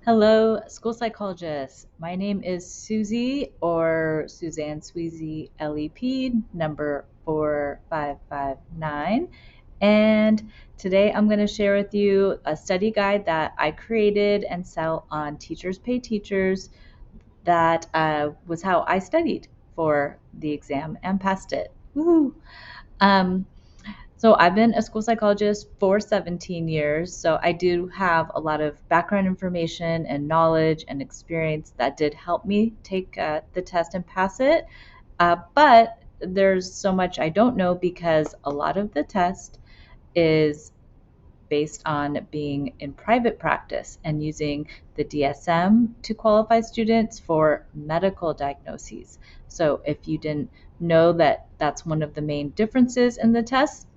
Hello, school psychologist. My name is Susie or Suzanne Sweezy LEP number 4559. And today I'm going to share with you a study guide that I created and sell on Teachers Pay Teachers. That was how I studied for the exam and passed it. Woohoo! Um, so I've been a school psychologist for 17 years. So I do have a lot of background information and knowledge and experience that did help me take the test and pass it. But there's so much I don't know because a lot of the test is based on being in private practice and using the DSM to qualify students for medical diagnoses. So if you didn't know that that's one of the main differences in the test,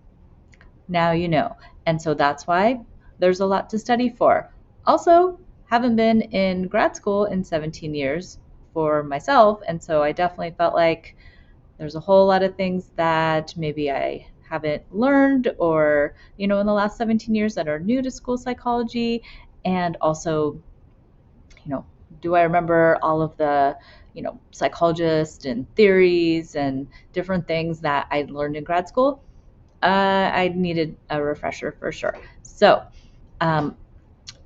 now you know. And so that's why there's a lot to study for. Also, haven't been in grad school in 17 years for myself, and so I definitely felt like there's a whole lot of things that maybe I haven't learned or, in the last 17 years that are new to school psychology. And also, you know, do I remember all of the, psychologist and theories and different things that I learned in grad school? I needed a refresher for sure. So, um,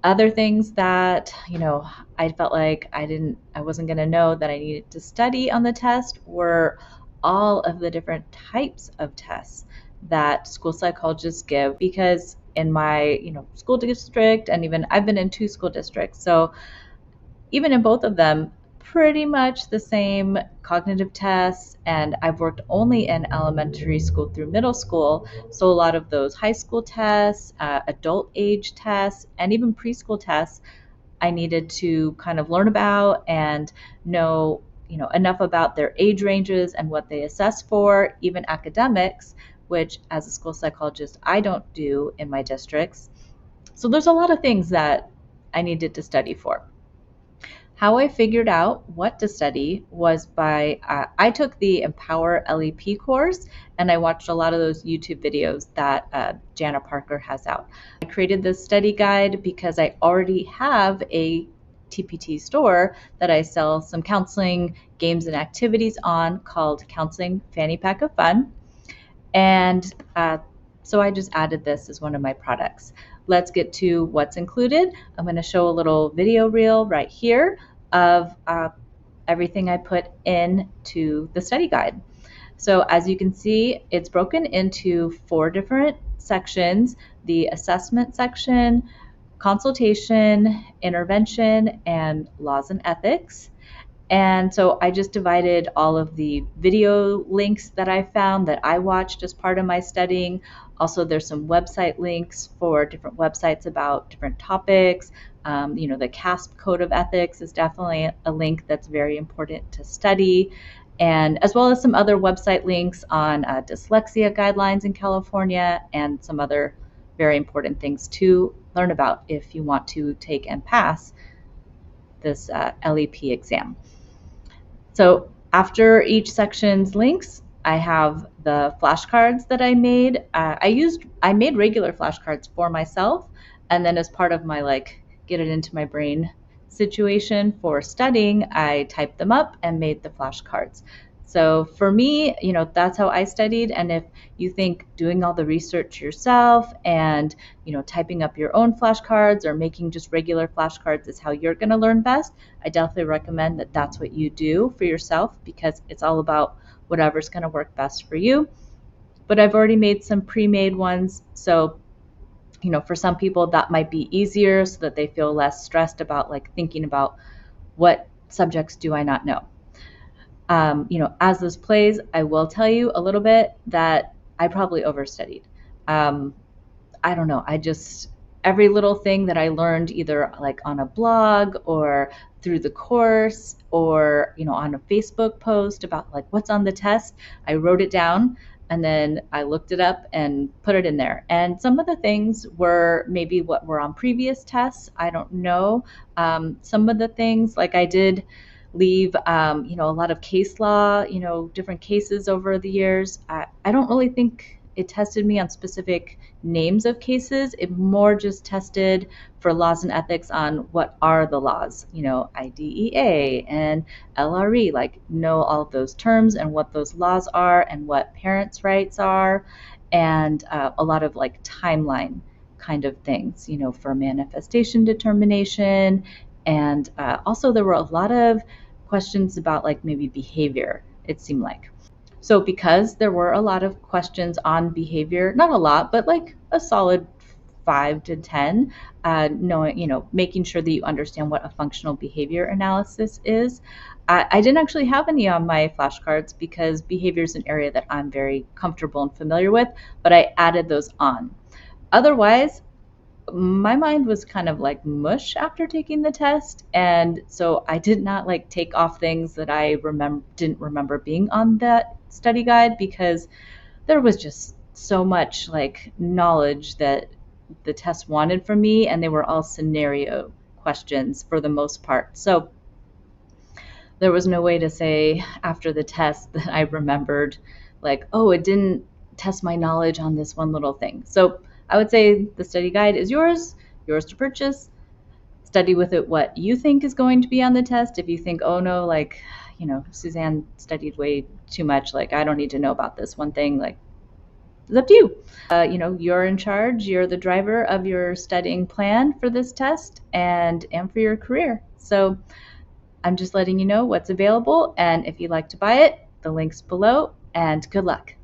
other things that, I felt like I wasn't going to know that I needed to study on the test were all of the different types of tests that school psychologists give, because in my, school district, and even I've been in two school districts. So even in both of them, pretty much the same cognitive tests. And I've worked only in elementary school through middle school. So a lot of those high school tests, adult age tests, and even preschool tests, I needed to kind of learn about and know, enough about their age ranges and what they assess for, even academics, which as a school psychologist, I don't do in my districts. So there's a lot of things that I needed to study for. How I figured out what to study was by, I took the Empower LEP course and I watched a lot of those YouTube videos that Jana Parker has out. I created this study guide because I already have a TPT store that I sell some counseling games and activities on called Counseling Fanny Pack of Fun. And so I just added this as one of my products. Let's get to what's included. I'm going to show a little video reel right here of everything I put into the study guide. So as you can see, it's broken into 4 different sections: the assessment section, consultation, intervention, and laws and ethics. And so I just divided all of the video links that I found that I watched as part of my studying. Also, there's some website links for different websites about different topics. The CASP Code of Ethics is definitely a link that's very important to study, and as well as some other website links on dyslexia guidelines in California and some other very important things to learn about if you want to take and pass this LEP exam. So after each section's links, I have the flashcards that I made. I made regular flashcards for myself, and then as part of my get it into my brain situation for studying, I typed them up and made the flashcards. So for me, that's how I studied. And if you think doing all the research yourself and, typing up your own flashcards or making just regular flashcards is how you're going to learn best, I definitely recommend that that's what you do for yourself, because it's all about whatever's going to work best for you. But I've already made some pre-made ones. So, for some people that might be easier so that they feel less stressed about thinking about what subjects do I not know. As this plays, I will tell you a little bit that I probably overstudied. I don't know. Every little thing that I learned either on a blog or through the course or, on a Facebook post about what's on the test, I wrote it down and then I looked it up and put it in there. And some of the things were maybe what were on previous tests. I don't know. Some of the things I did leave, a lot of case law, different cases over the years. I don't really think it tested me on specific names of cases. It more just tested for laws and ethics on what are the laws, IDEA and LRE, like know all of those terms and what those laws are and what parents' rights are, and a lot of like timeline kind of things, for manifestation determination. And also there were a lot of questions about like maybe behavior, it seemed like. So because there were a lot of questions on behavior, not a lot, but like a solid 5 to 10, knowing, making sure that you understand what a functional behavior analysis is. I didn't actually have any on my flashcards because behavior is an area that I'm very comfortable and familiar with, but I added those on. Otherwise, my mind was kind of like mush after taking the test, and so I did not like take off things that I didn't remember being on that study guide, because there was just so much like knowledge that the test wanted from me, and they were all scenario questions for the most part. So there was no way to say after the test that I remembered, like, oh, it didn't test my knowledge on this one little thing. So I would say the study guide is yours to purchase. Study with it what you think is going to be on the test. If you think, oh no, like, Suzanne studied way too much, like, I don't need to know about this one thing, like, it's up to you. You're in charge. You're the driver of your studying plan for this test and for your career. So I'm just letting you know what's available, and if you'd like to buy it, the link's below, and good luck.